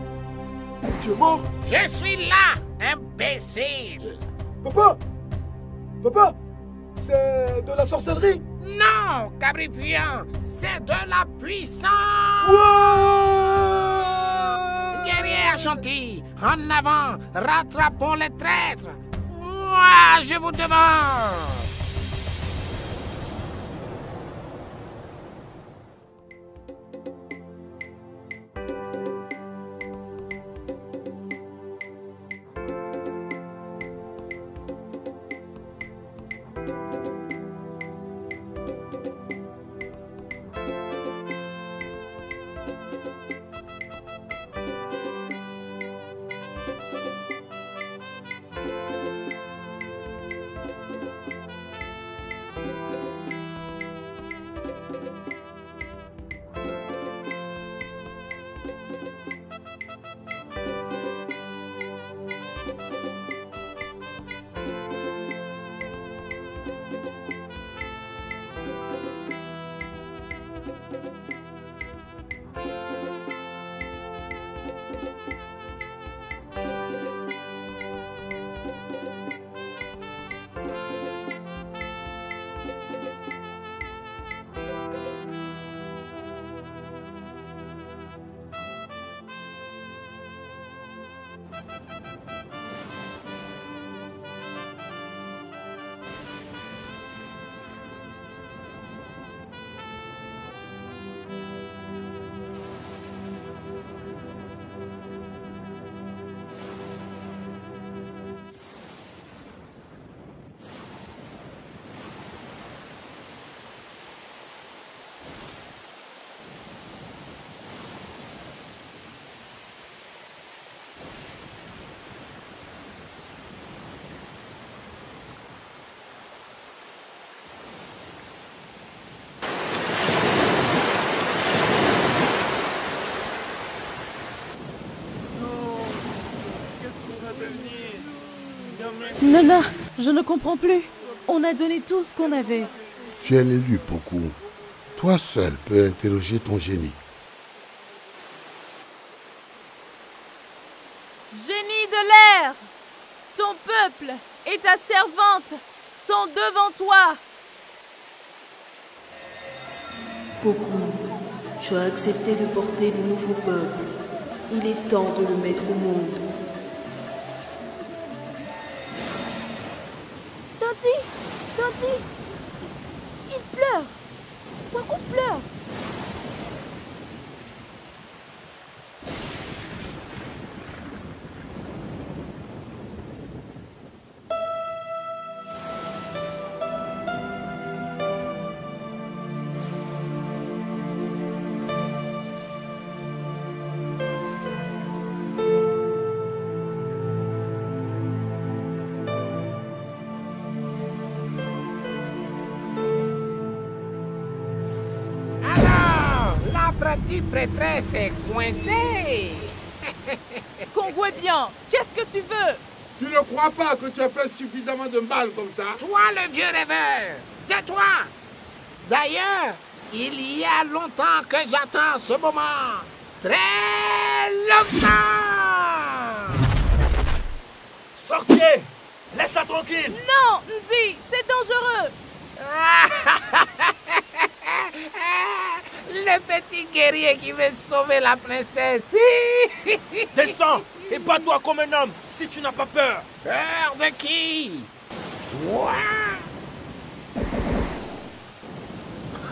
tu es mort? Je suis là, imbécile. Papa! Papa! C'est de la sorcellerie? Non, Cabrifiant, c'est de la puissance. Guerrier Chantilly, en avant, rattrapons les traîtres. Moi, je vous devance. Nana, je ne comprends plus. On a donné tout ce qu'on avait. Tu es l'élu, Poku. Toi seul peux interroger ton génie. Génie de l'air! Ton peuple et ta servante sont devant toi. Poku, tu as accepté de porter le nouveau peuple. Il est temps de le mettre au monde. Dandy, il pleure. Poku pleure. Petite prêtresse est coincée. Kongwe bien, qu'est-ce que tu veux? Tu ne crois pas que tu as fait suffisamment de mal comme ça? Toi, le vieux rêveur, tais-toi. D'ailleurs, il y a longtemps que j'attends ce moment. Très longtemps. Sorcier, laisse-la tranquille. Non, Nzi, c'est dangereux. Le petit guerrier qui veut sauver la princesse. Descends et bats-toi comme un homme si tu n'as pas peur. Peur de qui? Toi?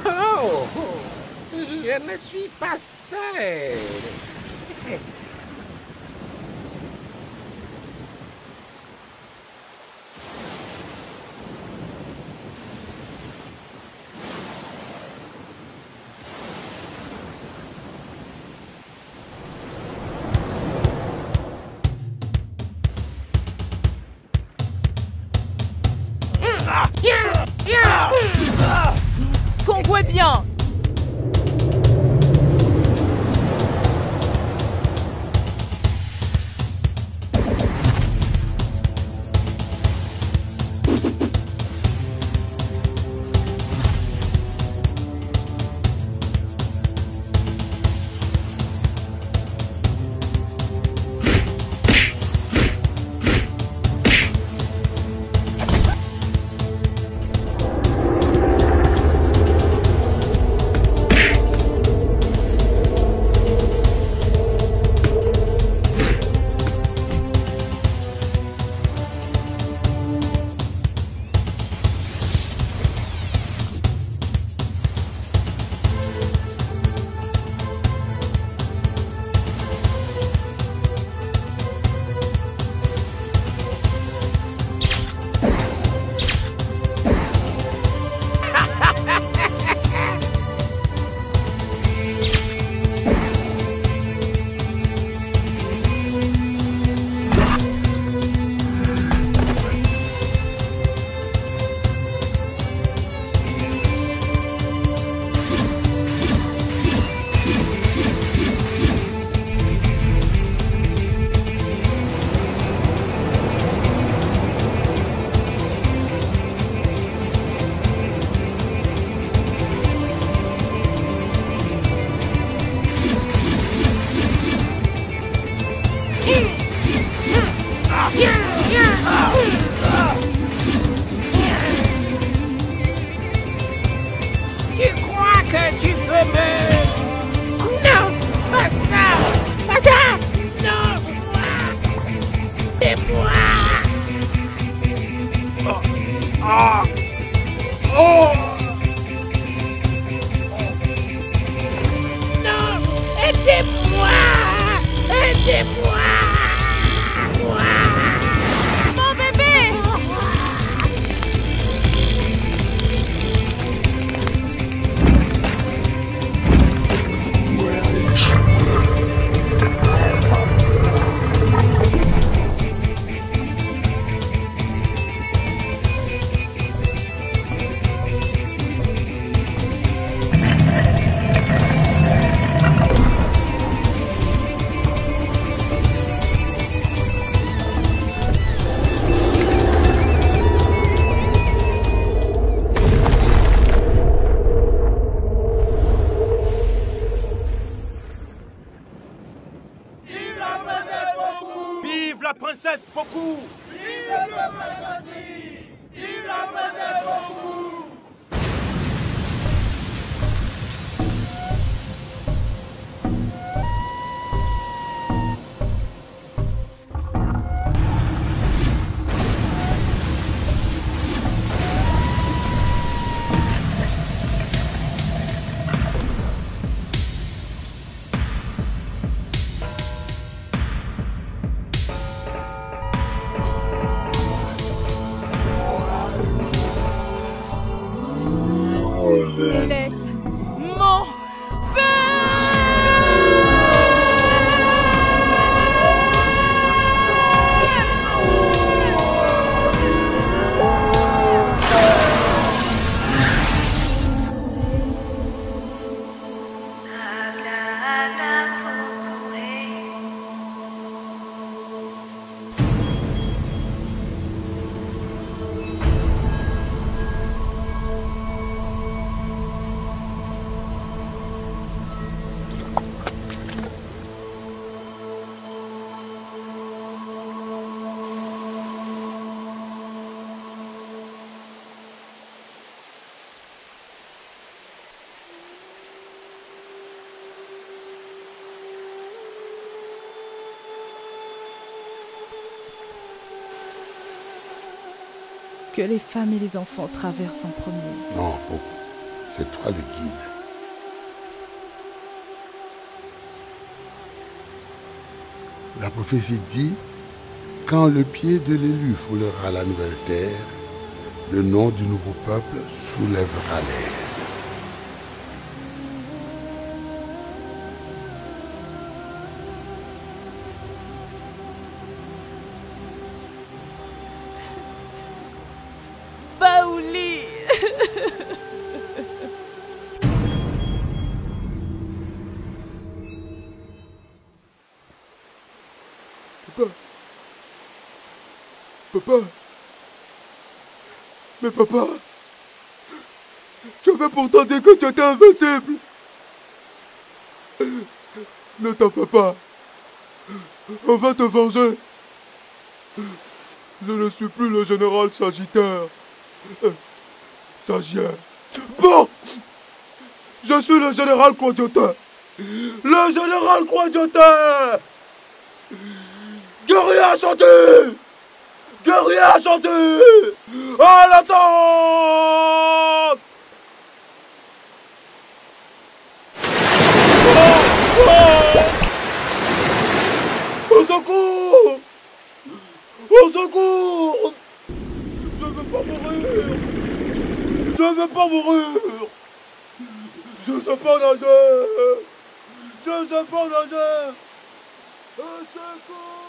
Oh, je ne suis pas seul. Aidez-moi! Aidez-moi! Mon bébé! Vive la princesse Poku! Vive le peuple gentil! Vive la princesse Poku! Laisse mon Que les femmes et les enfants traversent en premier. Non, Poku, c'est toi le guide. La prophétie dit, quand le pied de l'élu foulera la nouvelle terre, le nom du nouveau peuple soulèvera l'air. Baouli! Papa. Papa. Mais papa. Tu avais pourtant dit que tu étais invincible. Ne t'en fais pas. On va te venger. Je ne suis plus le général Sagittaire. Sagiaire. Bon. Je suis le général Quadiotin. Le général Quadiotin. Guerrier chanté. Guerrier chanté. À l'attente. Au secours. Au secours. Je veux pas mourir. Je veux pas mourir. Je sais pas nager. Je sais pas nager. Au secours.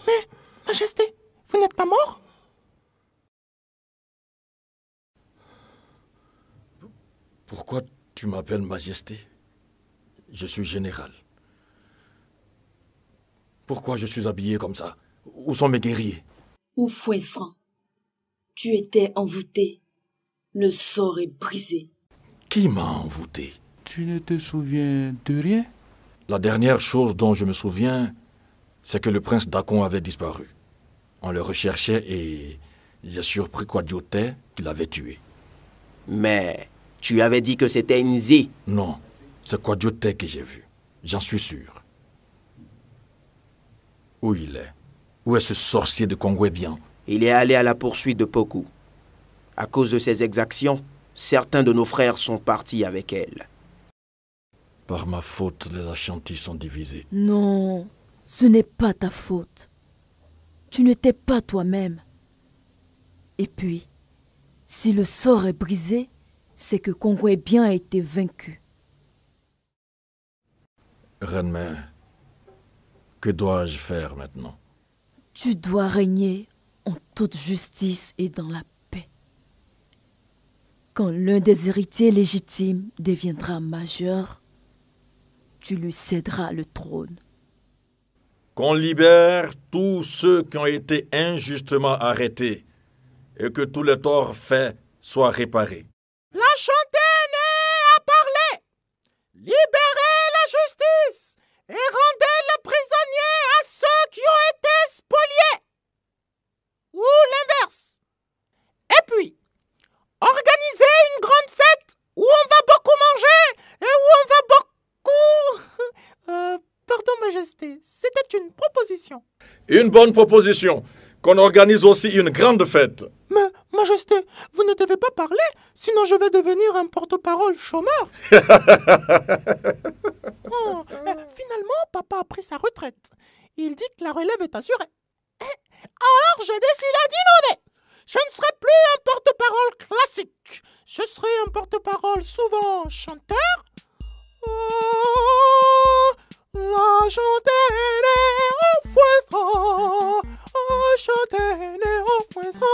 Mais, Majesté, vous n'êtes pas mort? Pourquoi tu m'appelles Majesté? Je suis général. Pourquoi je suis habillé comme ça? Où sont mes guerriers? Ou Fouesran, tu étais envoûté. Le sort est brisé. Qui m'a envoûté? Tu ne te souviens de rien? La dernière chose dont je me souviens, c'est que le prince Dakon avait disparu. On le recherchait et j'ai surpris Quadiotin qui l'avait tué. Mais tu avais dit que c'était Nzi. Non, c'est Quadiotin que j'ai vu. J'en suis sûr. Où il est? Où est ce sorcier de Kongwebian? Il est allé à la poursuite de Poku. À cause de ses exactions, certains de nos frères sont partis avec elle. Par ma faute, les Ashantis sont divisés. Non, ce n'est pas ta faute. Tu ne t'es pas toi-même. Et puis, si le sort est brisé, c'est que Kongwebian a été vaincu. Reine-mère, que dois-je faire maintenant? Tu dois régner en toute justice et dans la paix. Quand l'un des héritiers légitimes deviendra majeur, tu lui céderas le trône. Qu'on libère tous ceux qui ont été injustement arrêtés et que tous les torts faits soient réparés. La Chantaine a parlé. Libérez la justice et rendez le prisonnier à ceux qui ont été spoliés. Ou l'inverse. Et puis, organisez une grande fête où on va beaucoup manger et où on va beaucoup... Pardon, Majesté, c'était une proposition. Une bonne proposition. Qu'on organise aussi une grande fête. Mais, Majesté, vous ne devez pas parler, sinon je vais devenir un porte-parole chômeur. Finalement, papa a pris sa retraite. Il dit que la relève est assurée. Alors, j'ai décidé d'innover. Je ne serai plus un porte-parole classique. Je serai un porte-parole souvent chanteur. Oh, la Chantaine est au foisson. Oh, Chantaine est au foisson.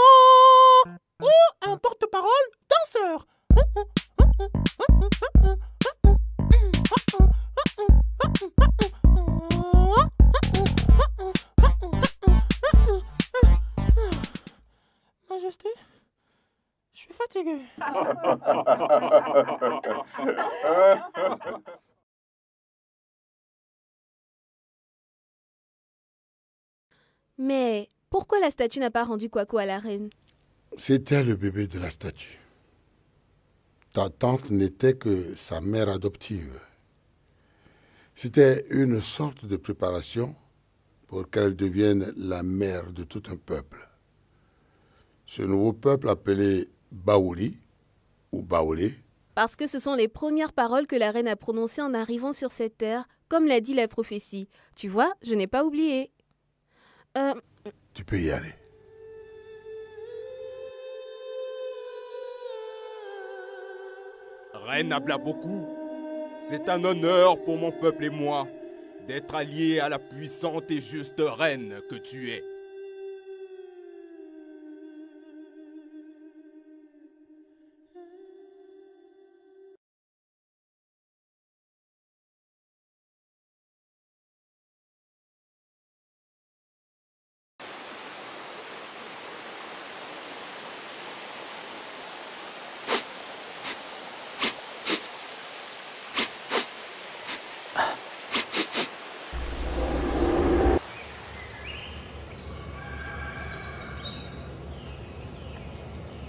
Ou un porte-parole danseur. Majesté, je suis fatigué. Mais pourquoi la statue n'a pas rendu Kwaku à la reine? C'était le bébé de la statue. Ta tante n'était que sa mère adoptive. C'était une sorte de préparation pour qu'elle devienne la mère de tout un peuple. Ce nouveau peuple appelé Baouli, ou Baolé. Parce que ce sont les premières paroles que la reine a prononcées en arrivant sur cette terre, comme l'a dit la prophétie. Tu vois, je n'ai pas oublié. Tu peux y aller. Reine Ablaboku, c'est un honneur pour mon peuple et moi d'être alliés à la puissante et juste reine que tu es.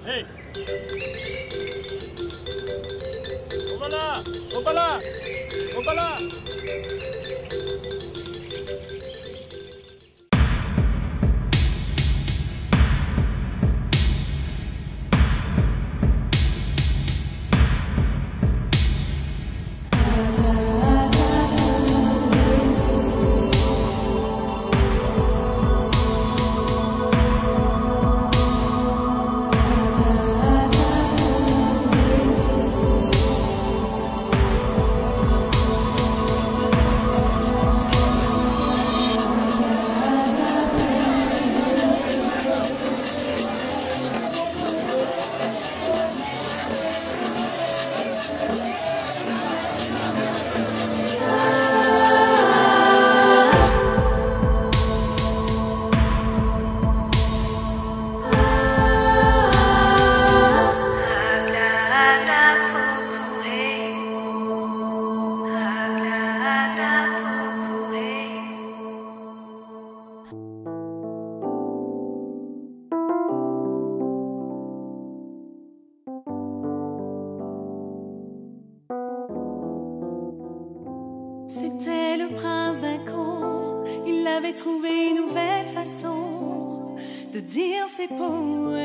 Hey! Voilà! avait trouvé une nouvelle façon de dire ses poèmes.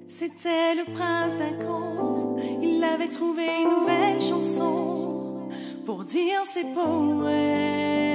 C'était le prince Dagon, il avait trouvé une nouvelle chanson pour dire ses poèmes.